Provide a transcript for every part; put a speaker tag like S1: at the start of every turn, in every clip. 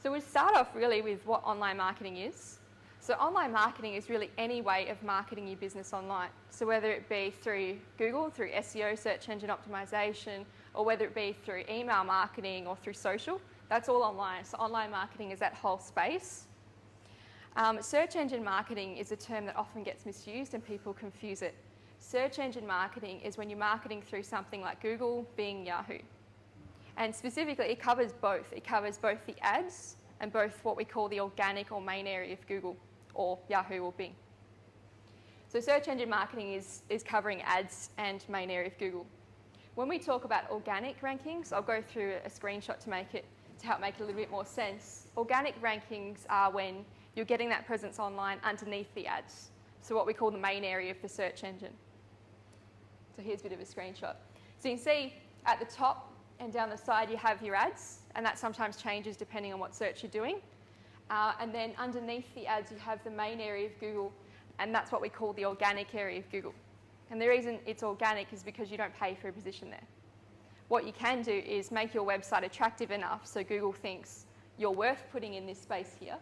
S1: So we'll start off really with what online marketing is. So online marketing is really any way of marketing your business online. So whether it be through Google, through SEO, search engine optimization, or whether it be through email marketing or through social, that's all online. So online marketing is that whole space. Search engine marketing is a term that often gets misused and people confuse it. Search engine marketing is when you're marketing through something like Google, Bing, Yahoo. And specifically, it covers both. It covers both the ads and both what we call the organic or main area of Google or Yahoo or Bing. So search engine marketing is covering ads and main area of Google. When we talk about organic rankings, I'll go through a screenshot to help make it a little bit more sense. Organic rankings are when you're getting that presence online underneath the ads. So what we call the main area of the search engine. So here's a bit of a screenshot. So you can see at the top and down the side you have your ads, and that sometimes changes depending on what search you're doing. And then underneath the ads you have the main area of Google, and that's what we call the organic area of Google. And the reason it's organic is because you don't pay for a position there. What you can do is make your website attractive enough so Google thinks you're worth putting in this space here.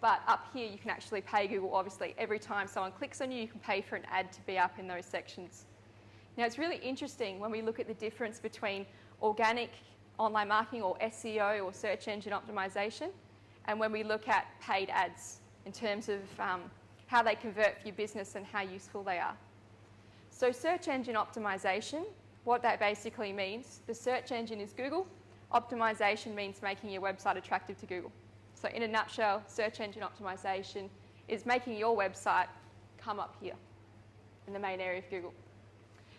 S1: But up here you can actually pay Google, obviously. Every time someone clicks on you, you can pay for an ad to be up in those sections. Now it's really interesting when we look at the difference between organic online marketing or SEO or search engine optimization, and when we look at paid ads in terms of how they convert for your business and how useful they are. So search engine optimization, what that basically means, the search engine is Google, optimization means making your website attractive to Google. So in a nutshell, search engine optimization is making your website come up here in the main area of Google.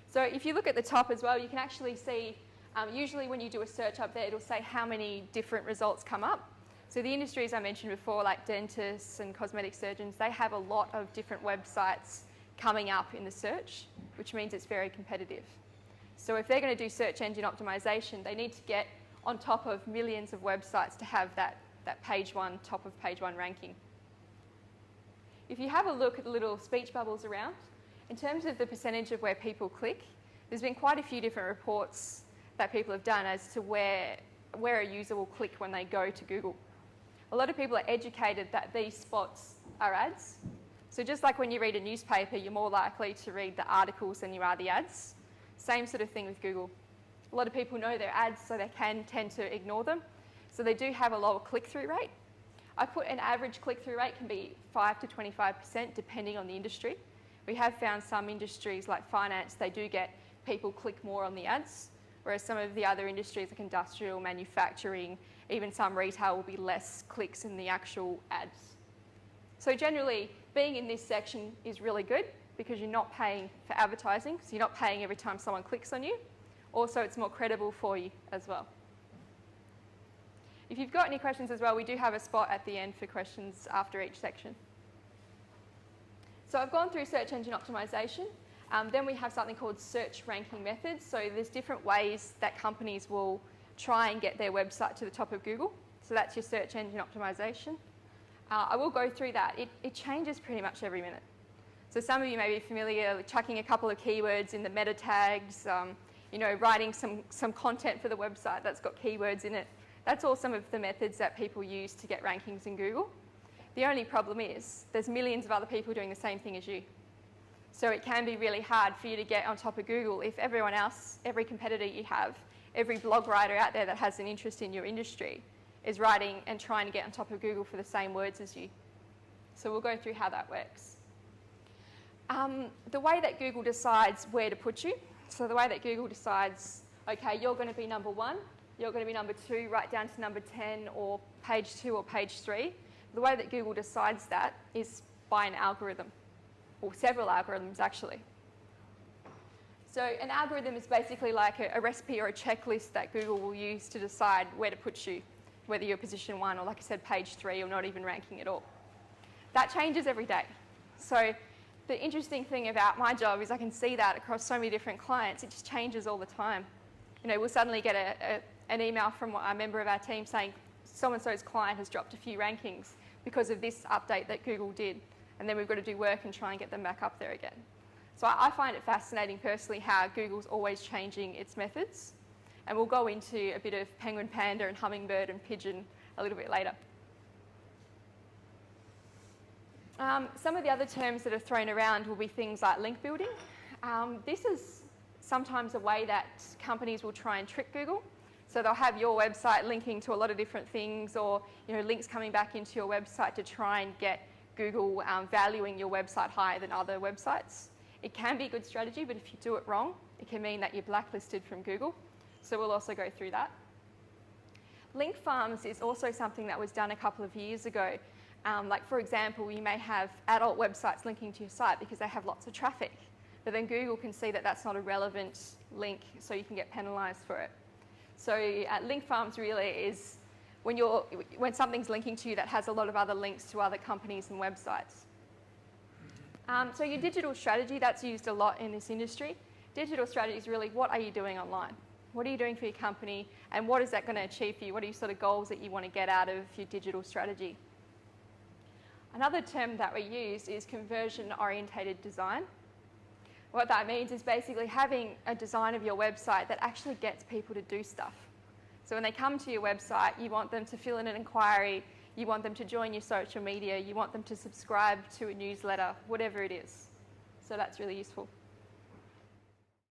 S1: So if you look at the top as well, you can actually see, usually when you do a search up there, it'll say how many different results come up. So the industries I mentioned before, like dentists and cosmetic surgeons, they have a lot of different websites coming up in the search, which means it's very competitive. So if they're going to do search engine optimization, they need to get on top of millions of websites to have that page one, top of page one ranking. If you have a look at the little speech bubbles around, in terms of the percentage of where people click, there's been quite a few different reports that people have done as to where a user will click when they go to Google. A lot of people are educated that these spots are ads. So just like when you read a newspaper, you're more likely to read the articles than you are the ads. Same sort of thing with Google. A lot of people know they're ads, so they can tend to ignore them. So they do have a lower click-through rate. I put an average click-through rate can be 5 to 25% depending on the industry. We have found some industries like finance, they do get people click more on the ads, whereas some of the other industries like industrial, manufacturing, even some retail will be less clicks in the actual ads. So generally, being in this section is really good because you're not paying for advertising, so you're not paying every time someone clicks on you. Also, it's more credible for you as well. If you've got any questions as well, we do have a spot at the end for questions after each section. So I've gone through search engine optimization. Then we have something called search ranking methods. So there's different ways that companies will try and get their website to the top of Google. So that's your search engine optimization. I will go through that. It changes pretty much every minute. So some of you may be familiar with chucking a couple of keywords in the meta tags, writing some content for the website that's got keywords in it. That's all some of the methods that people use to get rankings in Google. The only problem is there's millions of other people doing the same thing as you. So it can be really hard for you to get on top of Google if everyone else, every competitor you have, every blog writer out there that has an interest in your industry is writing and trying to get on top of Google for the same words as you. So we'll go through how that works. The way that Google decides where to put you, so the way that Google decides, okay, you're going to be number 1, you're going to be number 2, right down to number 10 or page 2 or page 3. The way that Google decides that is by an algorithm, or several algorithms actually. So an algorithm is basically like a recipe or a checklist that Google will use to decide where to put you, whether you're position 1 or, like I said, page 3 or not even ranking at all. That changes every day. So the interesting thing about my job is I can see that across so many different clients. It just changes all the time. We'll suddenly get an email from a member of our team saying so-and-so's client has dropped a few rankings because of this update that Google did. And then we've got to do work and try and get them back up there again. So I find it fascinating personally how Google's always changing its methods. And we'll go into a bit of penguin, panda and hummingbird and pigeon a little bit later. Some of the other terms that are thrown around will be things like link building. This is sometimes a way that companies will try and trick Google. So they'll have your website linking to a lot of different things, or links coming back into your website to try and get Google valuing your website higher than other websites. It can be a good strategy, but if you do it wrong, it can mean that you're blacklisted from Google. So we'll also go through that. Link farms is also something that was done a couple of years ago. Like, for example, you may have adult websites linking to your site because they have lots of traffic, but then Google can see that that's not a relevant link, so you can get penalised for it. So link farms really is when something's linking to you that has a lot of other links to other companies and websites. So your digital strategy, that's used a lot in this industry. Digital strategy is really, what are you doing online? What are you doing for your company, and what is that going to achieve for you? What are your sort of goals that you want to get out of your digital strategy? Another term that we use is conversion-orientated design. What that means is basically having a design of your website that actually gets people to do stuff. So when they come to your website, you want them to fill in an inquiry, you want them to join your social media, you want them to subscribe to a newsletter, whatever it is. So that's really useful.